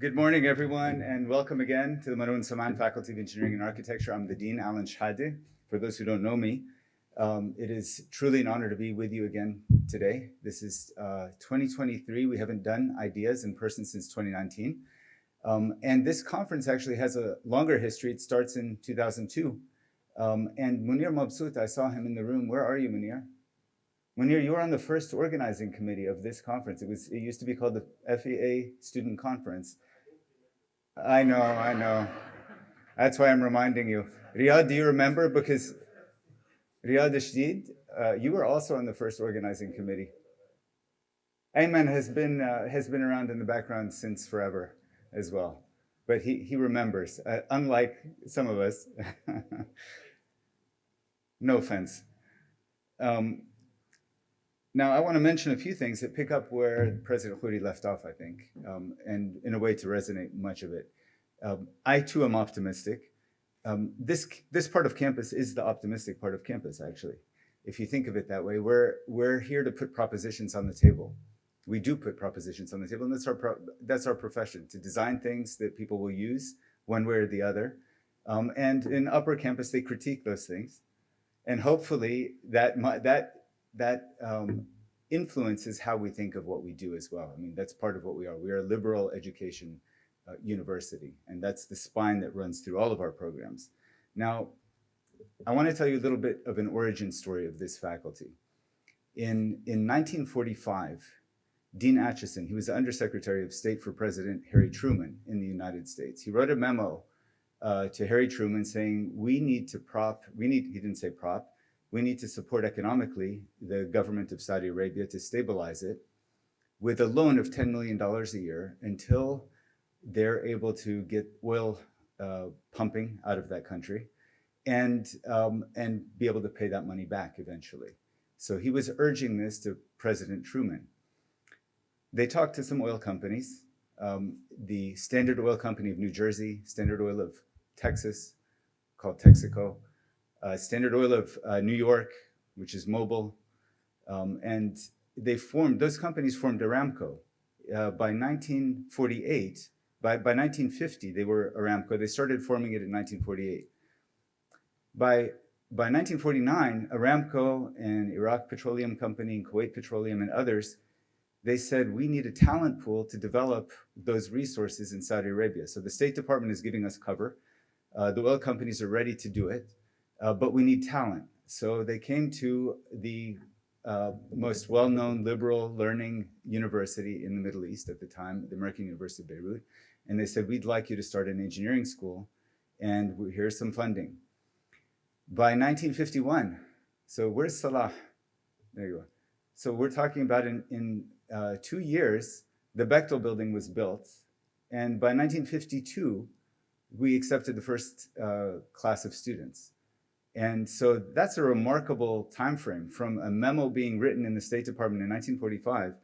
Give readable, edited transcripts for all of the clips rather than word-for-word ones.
Good morning, everyone, and welcome again to the Maroon Saman Faculty of Engineering and Architecture. I'm the Dean, Alan Shehadeh. For those who don't know me, it is truly an honor to be with you again today. This is 2023. We haven't done ideas in person since 2019. And this conference actually has a longer history. It starts in 2002. And Munir Mabsout, I saw him in the room. Where are you, Munir? Munir, you were on the first organizing committee of this conference. It used to be called the FEA Student Conference. I know. That's why I'm reminding you. Riyad, do you remember? Because Riyad Ashdid, you were also on the first organizing committee. Ayman has been around in the background since forever as well, but he remembers, unlike some of us. No offense. Now, I want to mention a few things that pick up where President Khoury left off, I think, and in a way to resonate much of it. I, too, am optimistic. This part of campus is the optimistic part of campus, actually. If you think of it that way, we're here to put propositions on the table. We do put propositions on the table, and that's our profession, to design things that people will use one way or the other. And in upper campus, they critique those things. And hopefully that influences how we think of what we do as well. I mean, that's part of what we are. We are a liberal education university, and that's the spine that runs through all of our programs. Now, I want to tell you a little bit of an origin story of this faculty. In 1945, Dean Acheson, he was the Undersecretary of State for President Harry Truman in the United States. He wrote a memo to Harry Truman saying, he didn't say prop, we need to support economically the government of Saudi Arabia to stabilize it with a loan of $10 million a year until they're able to get oil pumping out of that country and be able to pay that money back eventually. So he was urging this to President Truman. They talked to some oil companies, the Standard Oil Company of New Jersey, Standard Oil of Texas, called Texaco, Standard Oil of New York, which is Mobil, and those companies formed Aramco. By 1948, by 1950, they were Aramco. They started forming it in 1948. By 1949, Aramco and Iraq Petroleum Company and Kuwait Petroleum and others, they said, we need a talent pool to develop those resources in Saudi Arabia. So the State Department is giving us cover. The oil companies are ready to do it. But we need talent. So they came to the most well-known liberal learning university in the Middle East at the time, the American University of Beirut, and they said, we'd like you to start an engineering school, and here's some funding. By 1951, so where's Salah? There you are. So we're talking about in 2 years, the Bechtel building was built, and by 1952, we accepted the first class of students. And so that's a remarkable time frame, from a memo being written in the State Department in 1945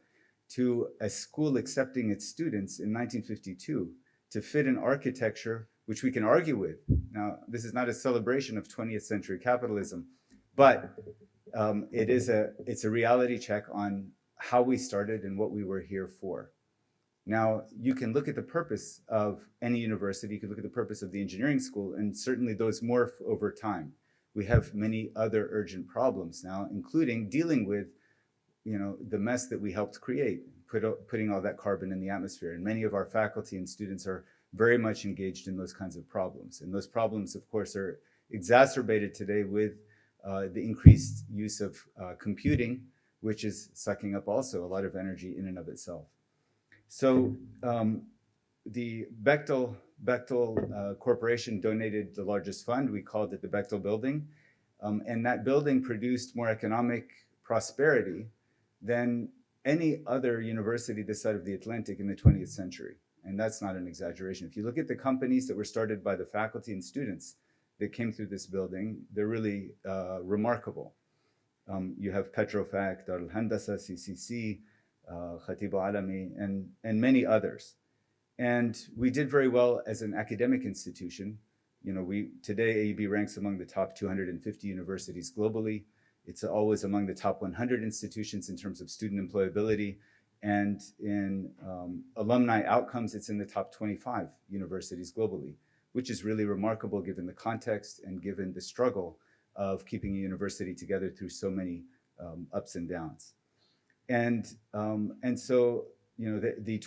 to a school accepting its students in 1952 to fit an architecture which we can argue with. Now, this is not a celebration of 20th century capitalism, but it's a reality check on how we started and what we were here for. Now, you can look at the purpose of any university, you can look at the purpose of the engineering school, and certainly those morph over time. We have many other urgent problems now, including dealing with, the mess that we helped create, putting all that carbon in the atmosphere. And many of our faculty and students are very much engaged in those kinds of problems. And those problems, of course, are exacerbated today with the increased use of computing, which is sucking up also a lot of energy in and of itself. So the Bechtel Corporation donated the largest fund. We called it the Bechtel Building. And that building produced more economic prosperity than any other university this side of the Atlantic in the 20th century. And that's not an exaggeration. If you look at the companies that were started by the faculty and students that came through this building, they're really remarkable. You have Petrofac, Dar al-Handasa, CCC, Khatib al-Alami, and many others. And we did very well as an academic institution. Today AUB ranks among the top 250 universities globally. It's always among the top 100 institutions in terms of student employability. And in alumni outcomes, it's in the top 25 universities globally, which is really remarkable given the context and given the struggle of keeping a university together through so many ups and downs. And so, you know, the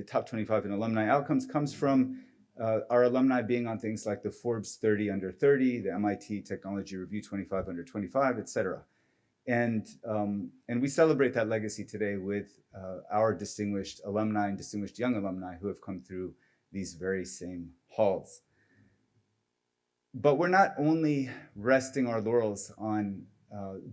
top 25 in alumni outcomes comes from our alumni being on things like the Forbes 30 under 30, the MIT Technology Review 25 under 25, et cetera. And we celebrate that legacy today with our distinguished alumni and distinguished young alumni who have come through these very same halls. But we're not only resting our laurels on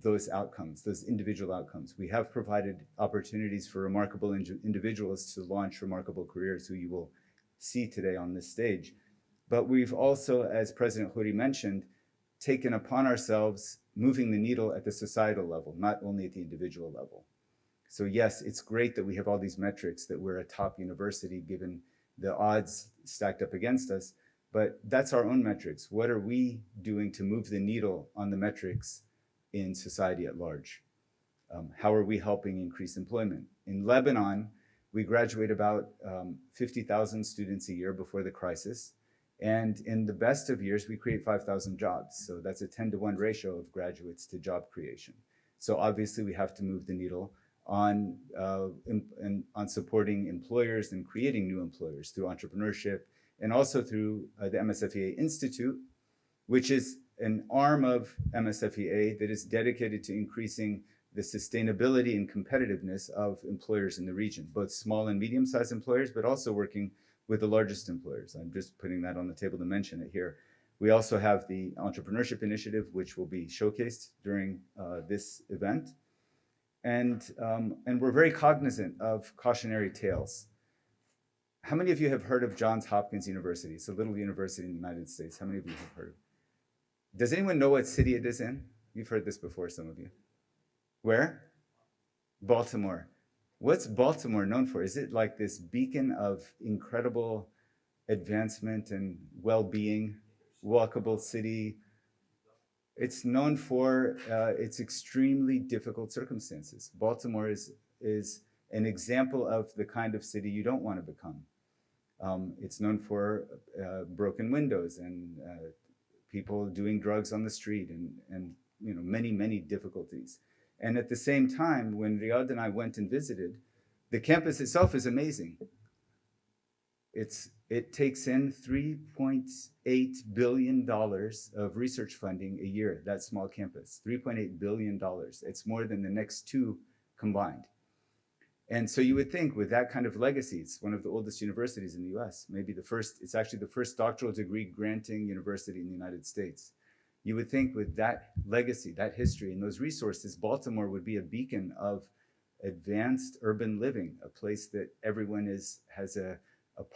those outcomes, those individual outcomes. We have provided opportunities for remarkable individuals to launch remarkable careers who you will see today on this stage. But we've also, as President Khoury mentioned, taken upon ourselves moving the needle at the societal level, not only at the individual level. So yes, it's great that we have all these metrics, that we're a top university given the odds stacked up against us, but that's our own metrics. What are we doing to move the needle on the metrics in society at large? How are we helping increase employment? In Lebanon, we graduate about 50,000 students a year before the crisis. And in the best of years, we create 5,000 jobs. So that's a 10-to-1 ratio of graduates to job creation. So obviously we have to move the needle on supporting employers and creating new employers through entrepreneurship, and also through the MSFEA Institute, which is an arm of MSFEA that is dedicated to increasing the sustainability and competitiveness of employers in the region, both small and medium-sized employers, but also working with the largest employers. I'm just putting that on the table to mention it here. We also have the Entrepreneurship Initiative, which will be showcased during this event. And we're very cognizant of cautionary tales. How many of you have heard of Johns Hopkins University? It's a little university in the United States. How many of you have heard? Does anyone know what city it is in? You've heard this before, some of you. Where? Baltimore. What's Baltimore known for? Is it like this beacon of incredible advancement and well-being, walkable city? It's known for its extremely difficult circumstances. Baltimore is an example of the kind of city you don't want to become. It's known for broken windows and people doing drugs on the street and you know, many, many difficulties. And at the same time, when Riyadh and I went and visited, the campus itself is amazing. It takes in $3.8 billion of research funding a year, that small campus, $3.8 billion. It's more than the next two combined. And so you would think with that kind of legacy, it's one of the oldest universities in the US, maybe the first, it's actually the first doctoral degree granting university in the United States. You would think with that legacy, that history, and those resources, Baltimore would be a beacon of advanced urban living, a place that everyone has a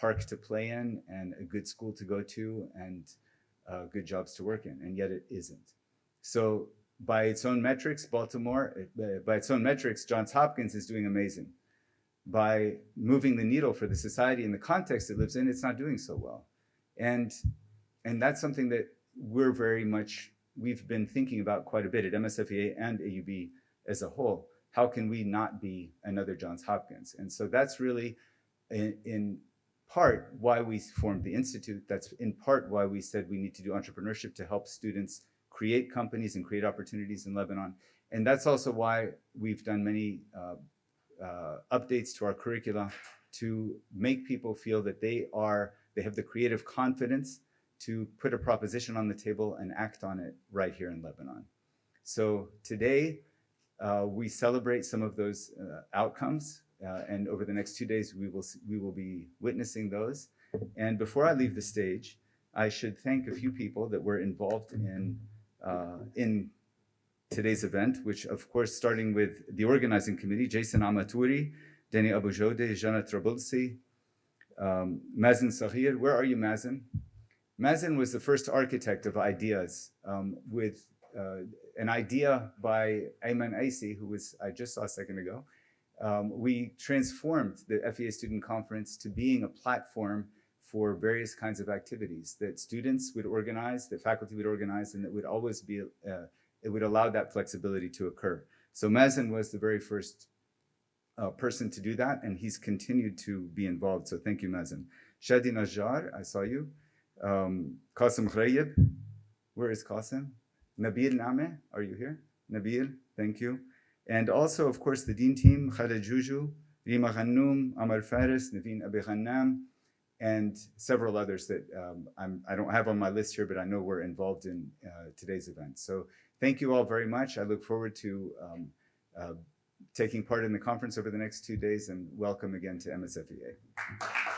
park to play in and a good school to go to and good jobs to work in, and yet it isn't. So by its own metrics, by its own metrics, Johns Hopkins is doing amazing. By moving the needle for the society in the context it lives in, it's not doing so well. And that's something that we've been thinking about quite a bit at MSFEA and AUB as a whole. How can we not be another Johns Hopkins? And so that's really in part why we formed the Institute. That's in part why we said we need to do entrepreneurship to help students create companies and create opportunities in Lebanon. And that's also why we've done many updates to our curricula to make people feel that they have the creative confidence to put a proposition on the table and act on it right here in Lebanon. So today, we celebrate some of those outcomes, and over the next 2 days, we will be witnessing those. And before I leave the stage, I should thank a few people that were involved in today's event, which of course, starting with the organizing committee, Jason Amatouri, Danny Abujode, Jana Trabulsi, Mazen Sahir. Where are you, Mazen? Mazen was the first architect of ideas with an idea by Ayman Aisi, who I just saw a second ago. We transformed the FEA Student Conference to being a platform for various kinds of activities that students would organize, that faculty would organize, and that would always be, it would allow that flexibility to occur. So Mazen was the very first person to do that, and he's continued to be involved. So thank you, Mazen. Shadi Najjar, I saw you. Qasim Khrayib, where is Qasim? Nabil Name, are you here? Nabil, thank you. And also, of course, the Dean team, Khaled Juju, Rima Ghannoum, Amar Faris, Naveen Abi Ghannam, and several others that I don't have on my list here, but I know we're involved in today's event. So thank you all very much. I look forward to taking part in the conference over the next 2 days, and welcome again to MSFEA.